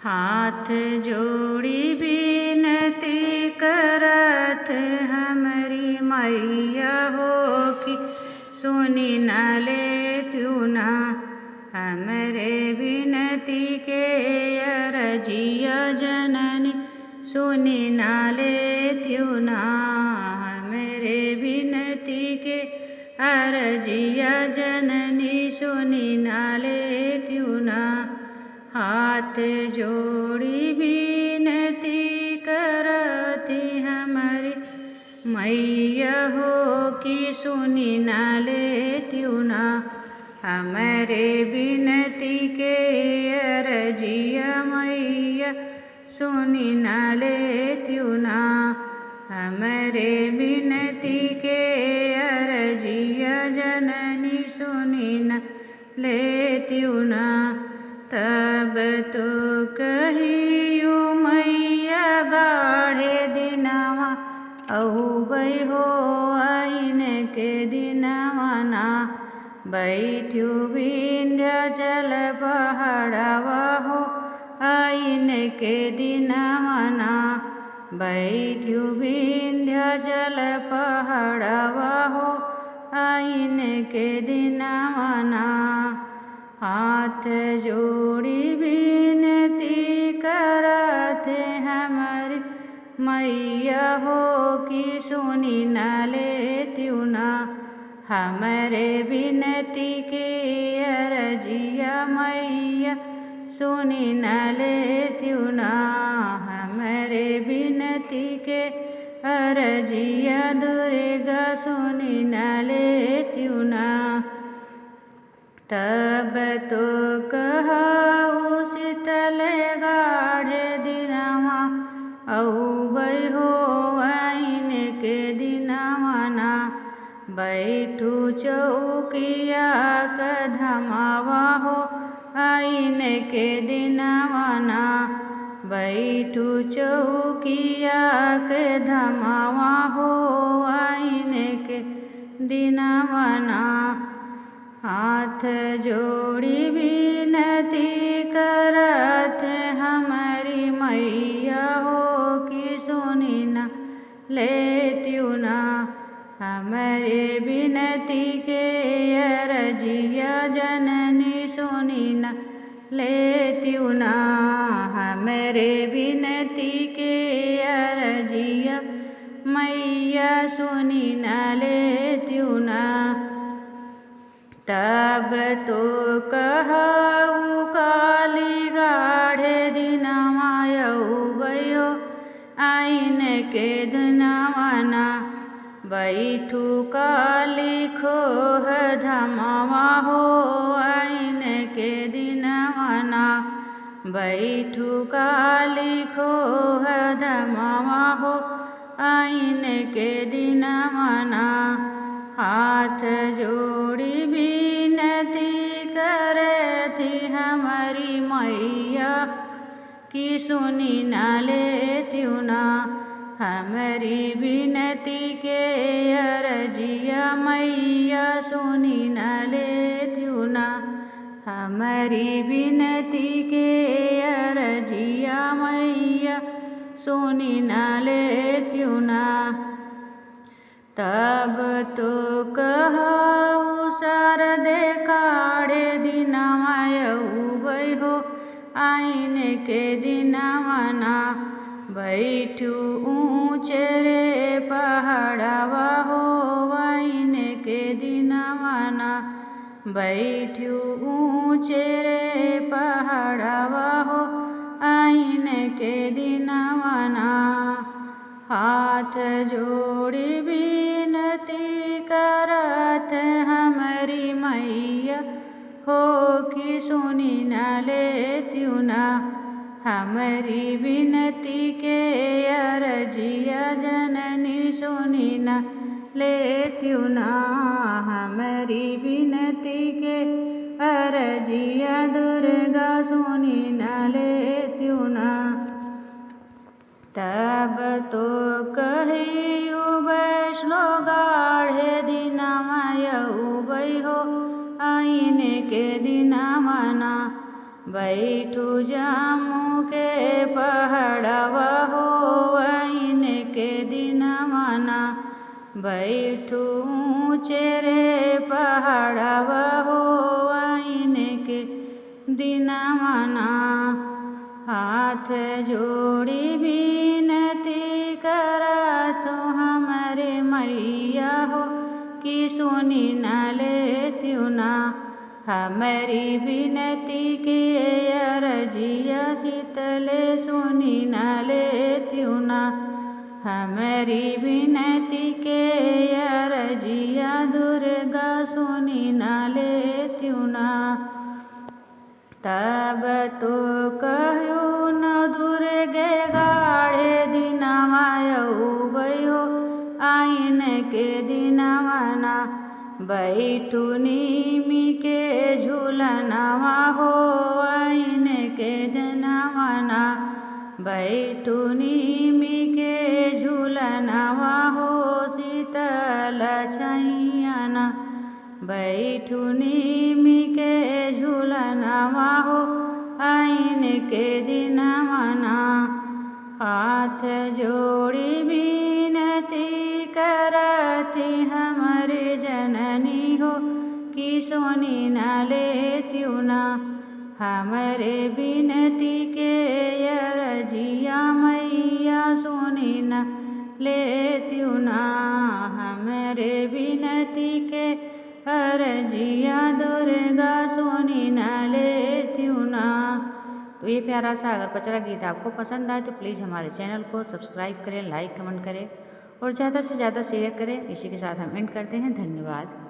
हाथ जोड़ी बिनती करत हमरी मैया हो कि सुनी न लेत्यू ना हमरे बिनती के अरजिया जननी सुनी न लेत्यू ना हमरे बिनती के अरजिया जननी सुनी न लेत्यू ना हाथ जोड़ी बिनती करती हमारी मैया हो कि सुनी न लेत्यू ना हमारे बिनती के अरजिया मैया सुनी न लेत्यू ना हमारे बिनती के अरजिया जननी सुनी न लेत्यू ना तब तो कहियो मैया गाढ़े दिनवा औबै हो आइन के दिनवा ना बैठ्यू विंध्याचल पहाड़वा हो आइन के दिनवा ना बैठ्यू विंध्याचल पहाड़वा हो आइन के दिनवा ना हाथ जोड़ी बिनती करते हमारी मैया हो कि सुनी न लेत्यू ना हमरे बिनती के अरजिया मैया सुनी न लेत्यू ना हमरे बिनती के अरजिया दुर्गा सुनी न लेत्यू ना तब तो कहऊ शीतल गाढ़े दिनवा औबै हो आइन के दिनवा ना बैठू चौकिया कधमावा हो आइन के दिनवा ना बैठू चौकिया के धमावा हो आइन के दिनवा ना हाथ जोड़ी बिनती करत हमारी मैया हो कि सुनी न लेत्यू ना हमरे बिनती के अरजिया जननी सुनी न लेत्यू ना हमरे बिनती के अरजिया मैया सुनी न लेत्यू ना तब तो कहऊ काली गाढ़े दिनवा औबै हो आइन के दिनवा ना बैठू काली खोह धमावा हो आइन के दिनवा ना बैठू काली खोह धमावा हो आइन के दिनवा ना हाथ जोड़ी बिनती करती हमारी मैया कि सुनी न लेत्यू ना हमारी बिनती के अरजिया मैया सुनी न लेत्यू ना हमारी बिनती के अरजिया मैया सुनी न लेत्यू ना तब तो कहऊ शारदे काढ़े दिनवा औबै हो आइन के दिनवा ना बैठू ऊँचे रे पहाड़वा हो आइन के दिनवा ना बैठू ऊँचे रे पहाड़वा हो आइन के दिनवा ना हाथ जोड़ी बिनती करत हमारी मैया हो कि सुनी न लेत्यू ना हमारी बिनती के अरजिया जननी सुनी न लेत्यू ना हमारी बिनती के अरजिया दुर्गा सुनी न लेत्यू ना तब तो कहियो वैष्णो गाढ़े दिनवा औबै हो आइन के दिनवा ना बैठू जम्मू के पहाड़वा हो वैन के दिनमना बैठू ऊँचे रे पहाड़वा हो वैन के दिनमना हाथ जोड़ी विनती करत हो हमरे मैया हो कि सुनी न लेत्यू ना हमारी विनती के अरजिया शीतले सुनी न लेत्यू ना हमारी विनती के अरजिया दुर्गा सुनी न लेत्यू ना तब तो कहू न दुर्गे गाढ़े दिनवा अउबै हो आइन के दिनवना बैठू नीमी के झूलनवा हो आइन के दिनवना बैठू नीमी के झूलनवा हो शीतल छैयना बैठू नीमी के झूलनवा हो आइन के दिनवना हाथ जोड़ी विनती करती हमरे जननी हो कि सुनी न लेत्यू ना हमरे विनती के अरजिया मैया सुनी न लेत्यू ना हमरे विनती के अरजिया दुर्गा सुनी न लेत्यू ना। तो ये प्यारा सा अगर पचरा गीत आपको पसंद आए तो प्लीज़ हमारे चैनल को सब्सक्राइब करें, लाइक कमेंट करें और ज़्यादा से ज़्यादा शेयर करें। इसी के साथ हम एंड करते हैं। धन्यवाद।